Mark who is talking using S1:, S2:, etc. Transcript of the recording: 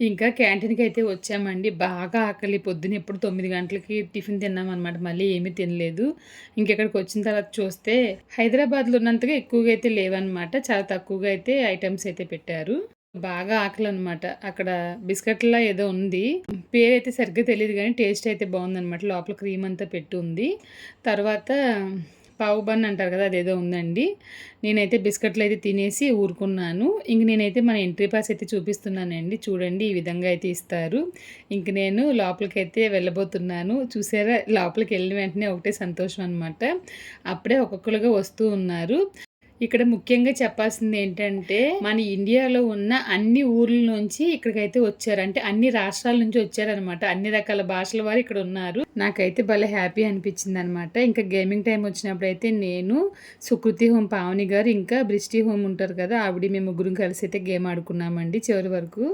S1: ఇంకా క్యాంటీన్‌కైతే వచ్చామండి. బాగా ఆకలి. పొద్దున ఎప్పుడు 9 గంటలకి టిఫిన్ తిన్నామనమాట. మళ్ళీ ఏమీ తినలేదు. ఇంకిక్కడికొచ్చిన తర్వాత చూస్తే హైదరాబాద్‌లో ఉన్నంతగా ఎక్కువగా అయితే లేవనమాట. చాలా తక్కువగా అయితే ఐటెమ్స్ అయితే పెట్టారు. బాగా ఆకలనమాట. అక్కడ బిస్కెట్‌లా ఏదో ఉంది. పేరైతే సరిగ్గా తెలీదు గానీ టేస్ట్ అయితే బావుందనమాట. లోపల క్రీమ్ అంతా పెట్టి ఉంది. తర్వాత పావు బన్ అంటారు కదా! అదేదో ఉందండి. నేనైతే బిస్కెట్‌లయితే తినేసి ఊరుకున్నాను. ఇంక నేనైతే మన ఎంట్రీ పాస్ అయితే చూపిస్తున్నానండి. చూడండి ఈ విధంగా అయితే ఇస్తారు. ఇంక నేను లోపలికైతే వెళ్ళబోతున్నాను. చూసారా లోపలికెళ్ళిన వెంటనే ఒకటే సంతోషం అనమాట. అప్పుడే ఒక్కొక్కలుగా వస్తూ ఉన్నారు. ఇక్కడ ముఖ్యంగా చెప్పాల్సిందేంటంటే, మన ఇండియాలో ఉన్న అన్ని ఊర్ల నుంచి ఇక్కడికైతే వచ్చారు. అంటే అన్ని రాష్ట్రాల నుంచి వచ్చారనమాట. అన్ని రకాల భాషల వారు ఇక్కడున్నారు. నాకైతే భలే హ్యాపీ అనిపించిందనమాట. ఇంకా గేమింగ్ టైమ్ వచ్చినప్పుడైతే నేను, సుకృతి హోమ్ పావని గారు, ఇంకా బ్రిస్టి హోమ్ ఉంటారు కదా! ఆవిడ మేము ముగ్గురం కలిసి అయితే గేమ్ ఆడుకున్నామండి చివరి వరకు.